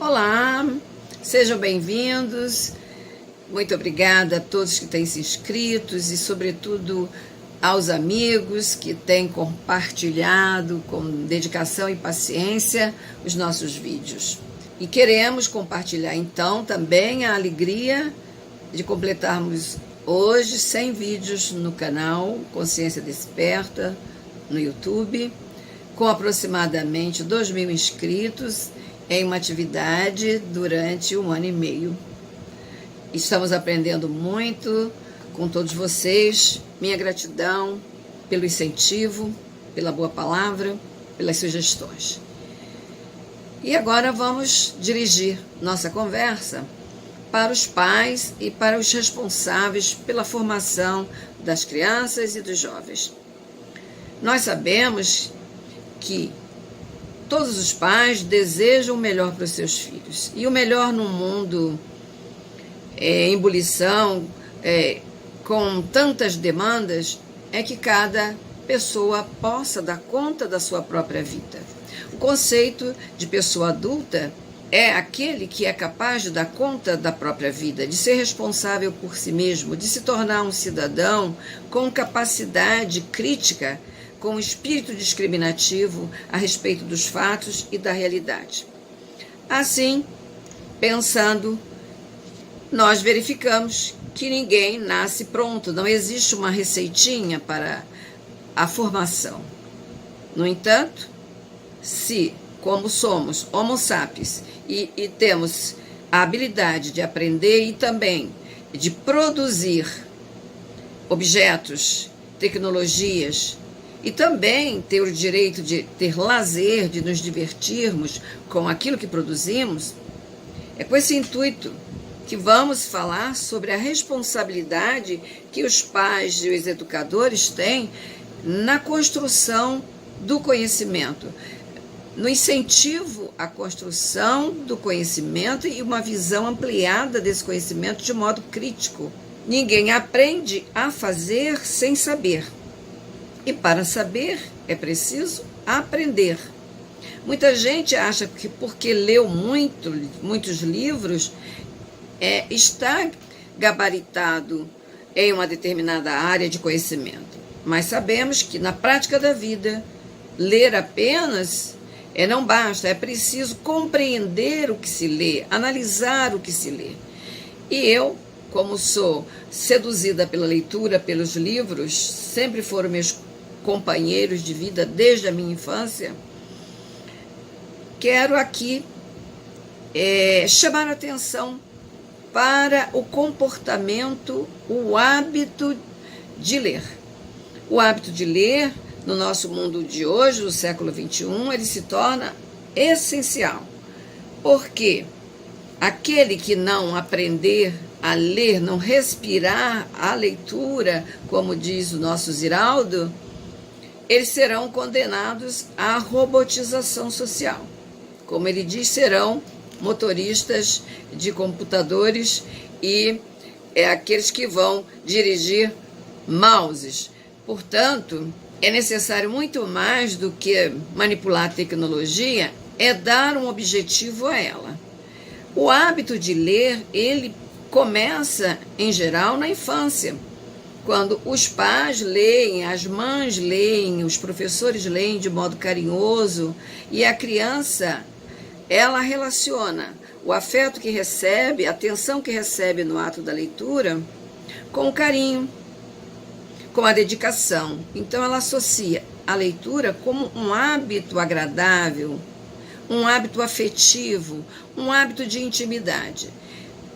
Olá, sejam bem-vindos. Muito obrigada a todos que têm se inscrito e, sobretudo, aos amigos que têm compartilhado com dedicação e paciência os nossos vídeos. E queremos compartilhar, então, também a alegria de completarmos hoje 100 vídeos no canal Consciência Desperta, no YouTube, com aproximadamente 2.000 inscritos em uma atividade durante 1 ano e meio. Estamos aprendendo muito com todos vocês. Minha gratidão pelo incentivo, pela boa palavra, pelas sugestões. E agora vamos dirigir nossa conversa para os pais e para os responsáveis pela formação das crianças e dos jovens. Nós sabemos que todos os pais desejam o melhor para os seus filhos. E o melhor num mundo em ebulição, com tantas demandas, é que cada pessoa possa dar conta da sua própria vida. O conceito de pessoa adulta é aquele que é capaz de dar conta da própria vida, de ser responsável por si mesmo, de se tornar um cidadão com capacidade crítica, com espírito discriminativo a respeito dos fatos e da realidade. Assim, pensando, nós verificamos que ninguém nasce pronto, não existe uma receitinha para a formação. No entanto, se, como somos homo sapiens e temos a habilidade de aprender e também de produzir objetos, tecnologias, e também ter o direito de ter lazer, de nos divertirmos com aquilo que produzimos, é com esse intuito que vamos falar sobre a responsabilidade que os pais e os educadores têm na construção do conhecimento, no incentivo à construção do conhecimento e uma visão ampliada desse conhecimento de modo crítico. Ninguém aprende a fazer sem saber. E para saber, é preciso aprender. Muita gente acha que porque leu muitos livros, está gabaritado em uma determinada área de conhecimento. Mas sabemos que na prática da vida, ler apenas não basta, é preciso compreender o que se lê, analisar o que se lê. E eu, como sou seduzida pela leitura, pelos livros, sempre foram meus companheiros de vida desde a minha infância, quero aqui chamar a atenção para o comportamento, o hábito de ler. O hábito de ler, no nosso mundo de hoje, no século XXI, ele se torna essencial, porque aquele que não aprender a ler, não respirar a leitura, como diz o nosso Ziraldo, eles serão condenados à robotização social. Como ele diz, serão motoristas de computadores e aqueles que vão dirigir mouses. Portanto, é necessário muito mais do que manipular a tecnologia, é dar um objetivo a ela. O hábito de ler, ele começa, em geral, na infância, quando os pais leem, as mães leem, os professores leem de modo carinhoso, e a criança, ela relaciona o afeto que recebe, a atenção que recebe no ato da leitura, com o carinho, com a dedicação. Então ela associa a leitura como um hábito agradável, um hábito afetivo, um hábito de intimidade.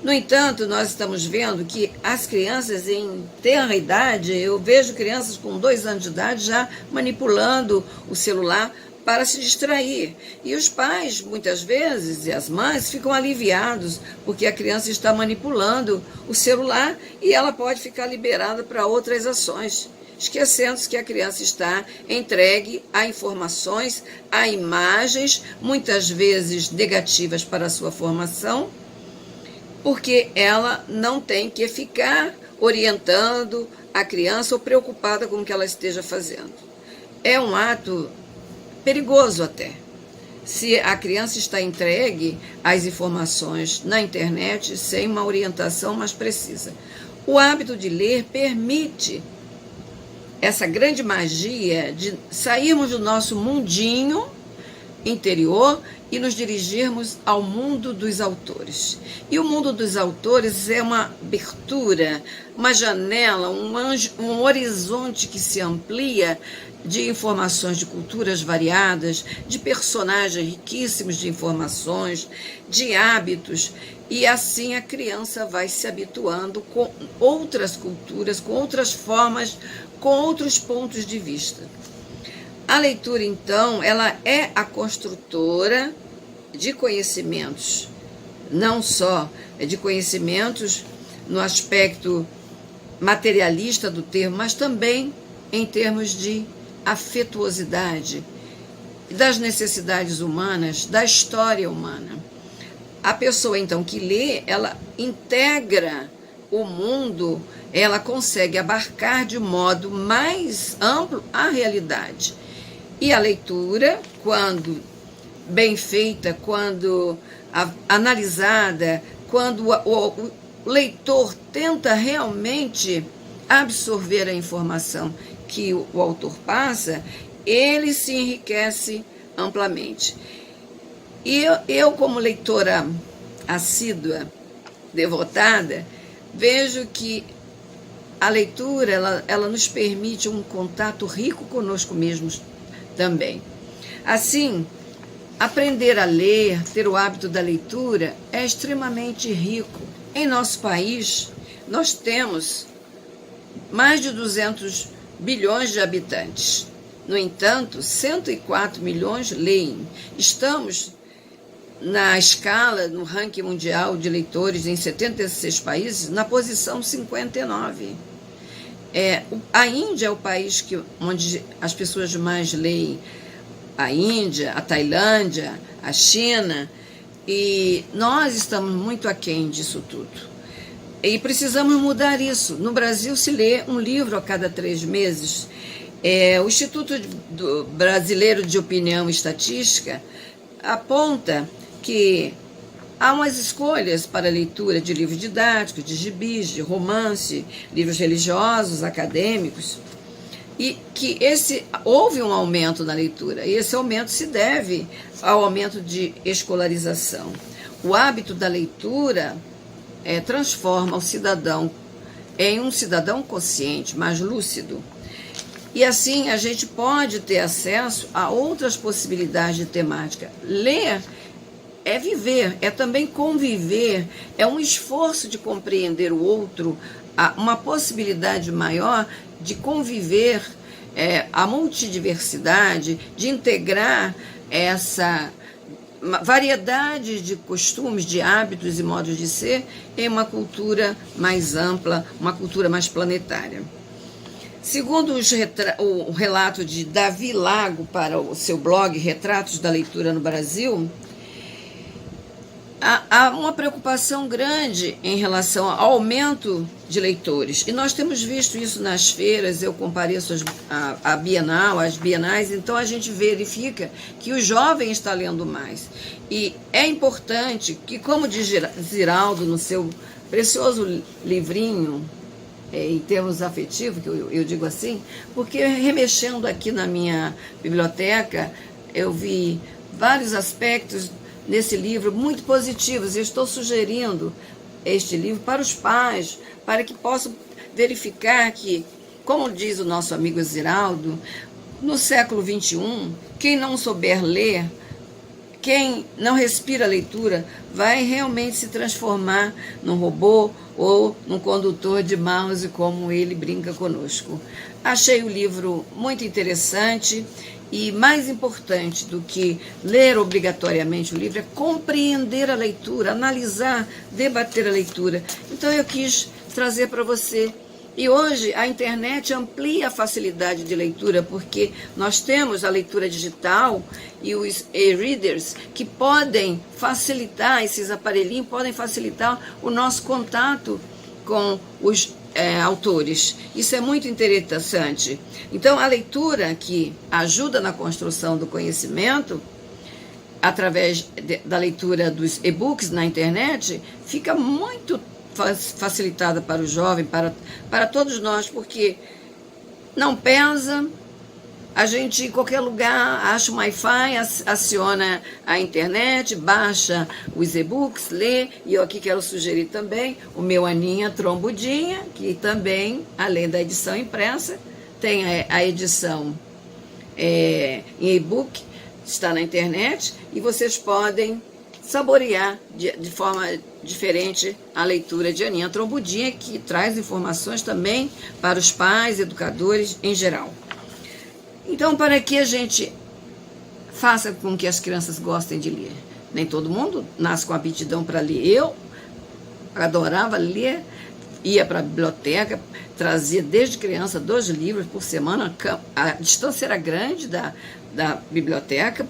No entanto, nós estamos vendo que as crianças em tenra idade, eu vejo crianças com 2 anos de idade já manipulando o celular para se distrair. E os pais, muitas vezes, e as mães, ficam aliviados porque a criança está manipulando o celular e ela pode ficar liberada para outras ações, esquecendo-se que a criança está entregue a informações, a imagens, muitas vezes negativas para a sua formação, porque ela não tem que ficar orientando a criança ou preocupada com o que ela esteja fazendo. É um ato perigoso até, se a criança está entregue às informações na internet sem uma orientação mais precisa. O hábito de ler permite essa grande magia de sairmos do nosso mundinho interior e nos dirigirmos ao mundo dos autores. E o mundo dos autores é uma abertura, uma janela, um horizonte que se amplia de informações de culturas variadas, de personagens riquíssimos de informações, de hábitos, e assim a criança vai se habituando com outras culturas, com outras formas, com outros pontos de vista. A leitura, então, ela é a construtora de conhecimentos, não só de conhecimentos no aspecto materialista do termo, mas também em termos de afetuosidade, das necessidades humanas, da história humana. A pessoa, então, que lê, ela integra o mundo, ela consegue abarcar de modo mais amplo a realidade. E a leitura, quando bem feita, quando analisada, quando o leitor tenta realmente absorver a informação que o autor passa, ele se enriquece amplamente. E eu como leitora assídua, devotada, vejo que a leitura ela nos permite um contato rico conosco mesmos também. Assim, aprender a ler, ter o hábito da leitura é extremamente rico. Em nosso país, nós temos mais de 200 bilhões de habitantes. No entanto, 104 milhões leem. Estamos na escala, no ranking mundial de leitores em 76 países, na posição 59. A Índia é o país onde as pessoas mais leem. A Índia, a Tailândia, a China, e nós estamos muito aquém disso tudo. E precisamos mudar isso. No Brasil se lê um livro a cada 3 meses. O Instituto Brasileiro de Opinião e Estatística aponta que há umas escolhas para a leitura de livros didáticos, de gibis, de romance, livros religiosos, acadêmicos, e que houve um aumento na leitura, e esse aumento se deve ao aumento de escolarização. O hábito da leitura transforma o cidadão em um cidadão consciente, mais lúcido, e assim a gente pode ter acesso a outras possibilidades de temática. Ler é viver, é também conviver, é um esforço de compreender o outro, uma possibilidade maior de conviver a multidiversidade, de integrar essa variedade de costumes, de hábitos e modos de ser em uma cultura mais ampla, uma cultura mais planetária. Segundo o relato de Davi Lago para o seu blog Retratos da Leitura no Brasil, há uma preocupação grande em relação ao aumento de leitores. E nós temos visto isso nas feiras, eu compareço à Bienal, às bienais, então a gente verifica que o jovem está lendo mais. E é importante que, como diz Ziraldo no seu precioso livrinho, em termos afetivos, que eu digo assim, porque remexendo aqui na minha biblioteca, eu vi vários aspectos nesse livro muito positivos. Eu estou sugerindo este livro para os pais, para que possam verificar que, como diz o nosso amigo Ziraldo, no século XXI, quem não souber ler, quem não respira a leitura, vai realmente se transformar num robô ou num condutor de mouse, como ele brinca conosco. Achei o livro muito interessante. E mais importante do que ler obrigatoriamente o livro é compreender a leitura, analisar, debater a leitura. Então eu quis trazer para você. E hoje a internet amplia a facilidade de leitura, porque nós temos a leitura digital e os e-readers que podem facilitar, esses aparelhinhos podem facilitar o nosso contato com os autores. Isso é muito interessante. Então, a leitura que ajuda na construção do conhecimento, através da leitura dos e-books na internet, fica muito facilitada para o jovem, para todos nós, porque não pesa, a gente em qualquer lugar acha um Wi-Fi, aciona a internet, baixa os e-books, lê, e eu aqui quero sugerir também o meu Aninha Trombudinha, que também, além da edição impressa, tem a edição em e-book, está na internet, e vocês podem saborear de forma diferente a leitura de Aninha Trombudinha, que traz informações também para os pais, educadores em geral. Então, para que a gente faça com que as crianças gostem de ler? Nem todo mundo nasce com aptidão para ler. Eu adorava ler, ia para a biblioteca, trazia desde criança 2 livros por semana, a distância era grande da biblioteca,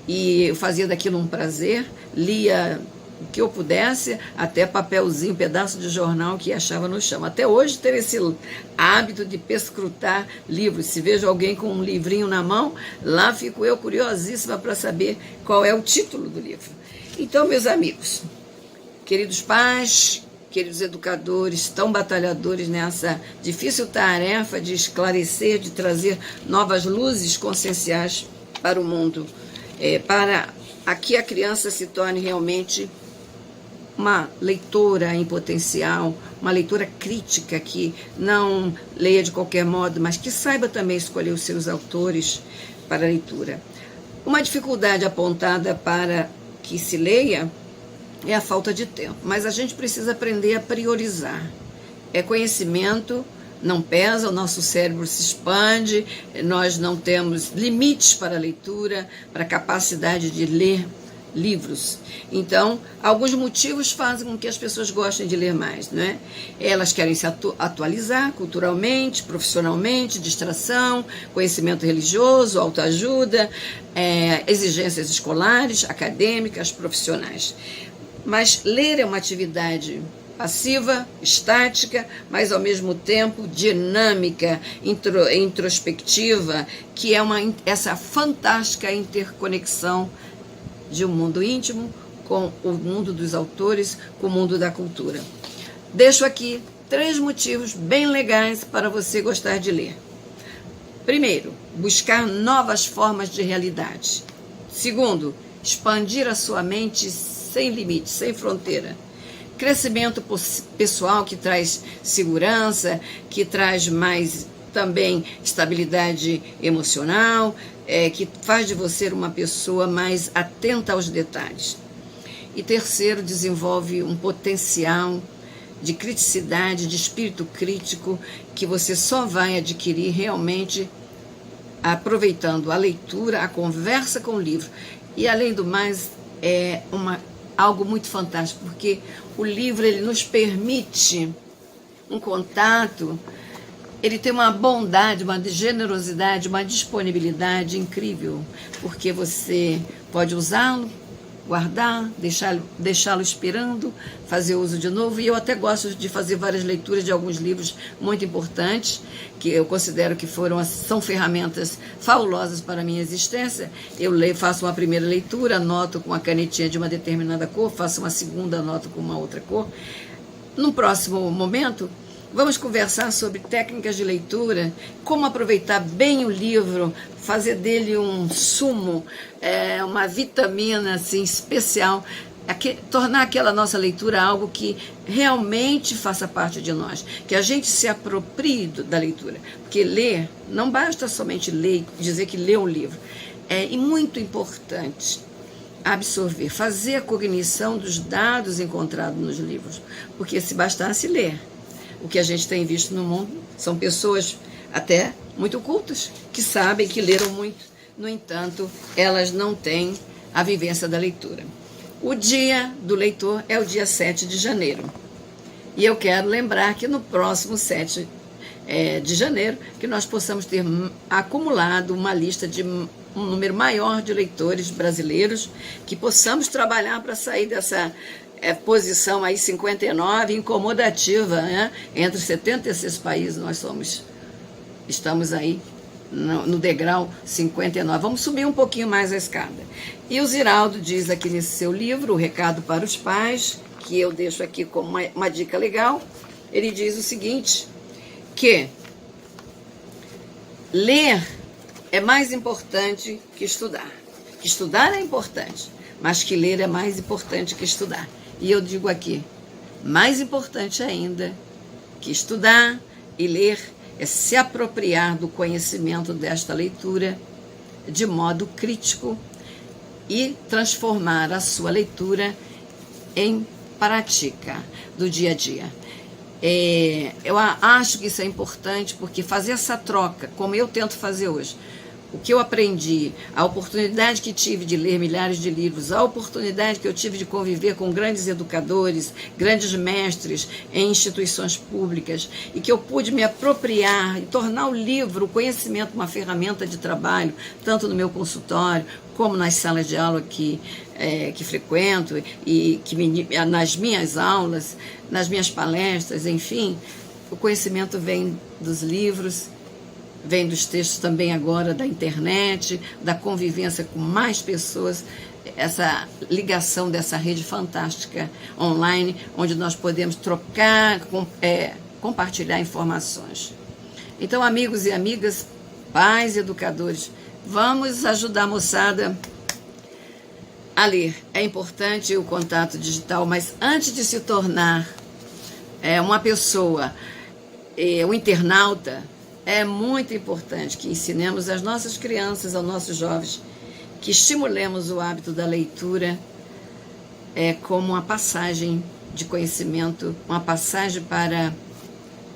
e eu fazia daquilo um prazer, lia o que eu pudesse, até papelzinho, pedaço de jornal que achava no chão. Até hoje tenho esse hábito de perscrutar livros. Se vejo alguém com um livrinho na mão, lá fico eu curiosíssima para saber qual é o título do livro. Então, meus amigos, queridos pais, queridos educadores, tão batalhadores nessa difícil tarefa de esclarecer, de trazer novas luzes conscienciais para o mundo, para que a criança se torne realmente uma leitora em potencial, uma leitora crítica, que não leia de qualquer modo, mas que saiba também escolher os seus autores para a leitura. Uma dificuldade apontada para que se leia é a falta de tempo, mas a gente precisa aprender a priorizar. Conhecimento não pesa, o nosso cérebro se expande, nós não temos limites para a leitura, para a capacidade de ler livros. Então, alguns motivos fazem com que as pessoas gostem de ler mais, né? Elas querem se atualizar culturalmente, profissionalmente, distração, conhecimento religioso, autoajuda, exigências escolares, acadêmicas, profissionais. Mas ler é uma atividade passiva, estática, mas ao mesmo tempo dinâmica, introspectiva, que é essa fantástica interconexão de um mundo íntimo com o mundo dos autores, com o mundo da cultura. Deixo aqui 3 motivos bem legais para você gostar de ler. Primeiro, buscar novas formas de realidade. Segundo, expandir a sua mente sem limite, sem fronteira. Crescimento pessoal, que traz segurança, que traz mais também estabilidade emocional, que faz de você uma pessoa mais atenta aos detalhes. E terceiro, desenvolve um potencial de criticidade, de espírito crítico, que você só vai adquirir realmente aproveitando a leitura, a conversa com o livro. E, além do mais, é algo muito fantástico, porque o livro ele nos permite um contato, ele tem uma bondade, uma generosidade, uma disponibilidade incrível, porque você pode usá-lo, guardar, deixá-lo expirando, fazer uso de novo. E eu até gosto de fazer várias leituras de alguns livros muito importantes, que eu considero que são ferramentas fabulosas para a minha existência. Eu faço uma primeira leitura, anoto com a canetinha de uma determinada cor, faço uma segunda, anoto com uma outra cor. No próximo momento, vamos conversar sobre técnicas de leitura, como aproveitar bem o livro, fazer dele um sumo, uma vitamina assim, especial, tornar aquela nossa leitura algo que realmente faça parte de nós, que a gente se aproprie da leitura. Porque ler, não basta somente ler e dizer que lê um livro, é muito importante absorver, fazer a cognição dos dados encontrados nos livros, porque se bastasse ler, o que a gente tem visto no mundo são pessoas até muito cultas, que sabem, que leram muito, no entanto, elas não têm a vivência da leitura. O dia do leitor é o dia 7 de janeiro. E eu quero lembrar que no próximo 7 de janeiro, que nós possamos ter acumulado uma lista de um número maior de leitores brasileiros, que possamos trabalhar para sair dessa posição aí 59, incomodativa, né? Entre 76 países nós estamos aí no degrau 59. Vamos subir um pouquinho mais a escada. E o Ziraldo diz aqui nesse seu livro, O Recado para os Pais, que eu deixo aqui como uma dica legal, ele diz o seguinte, que ler é mais importante que estudar. Que estudar é importante, mas que ler é mais importante que estudar. E eu digo aqui, mais importante ainda que estudar e ler é se apropriar do conhecimento desta leitura de modo crítico e transformar a sua leitura em prática do dia a dia. Eu acho que isso é importante porque fazer essa troca, como eu tento fazer hoje, o que eu aprendi, a oportunidade que tive de ler milhares de livros, a oportunidade que eu tive de conviver com grandes educadores, grandes mestres em instituições públicas, e que eu pude me apropriar e tornar o livro, o conhecimento, uma ferramenta de trabalho, tanto no meu consultório, como nas salas de aula que frequento, e nas minhas aulas, nas minhas palestras, enfim, o conhecimento vem dos livros, vem dos textos também agora da internet, da convivência com mais pessoas, essa ligação dessa rede fantástica online, onde nós podemos trocar, compartilhar informações. Então, amigos e amigas, pais e educadores, vamos ajudar a moçada a ler. É importante o contato digital, mas antes de se tornar uma pessoa, um internauta, é muito importante que ensinemos às nossas crianças, aos nossos jovens, que estimulemos o hábito da leitura como uma passagem de conhecimento, uma passagem para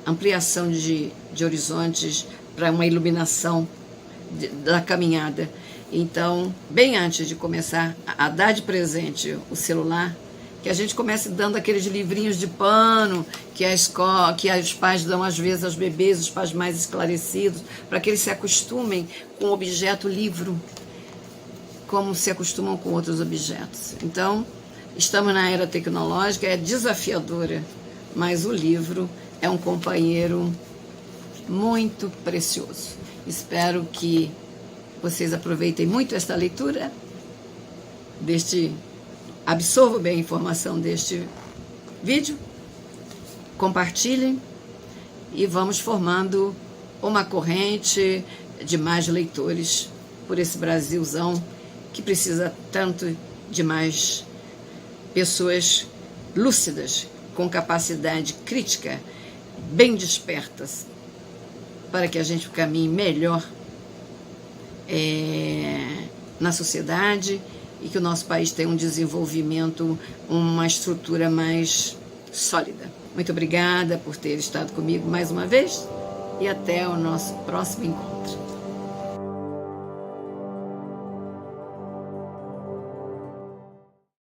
ampliação de horizontes, para uma iluminação da caminhada. Então, bem antes de começar a dar de presente o celular, que a gente comece dando aqueles livrinhos de pano que a escola, que os pais dão às vezes aos bebês, os pais mais esclarecidos, para que eles se acostumem com o objeto livro, como se acostumam com outros objetos. Então, estamos na era tecnológica, é desafiadora, mas o livro é um companheiro muito precioso. Espero que vocês aproveitem muito esta leitura, absorvam bem a informação deste vídeo, compartilhem e vamos formando uma corrente de mais leitores por esse Brasilzão que precisa tanto de mais pessoas lúcidas, com capacidade crítica, bem despertas, para que a gente caminhe melhor na sociedade e que o nosso país tenha um desenvolvimento, uma estrutura mais sólida. Muito obrigada por ter estado comigo mais uma vez e até o nosso próximo encontro.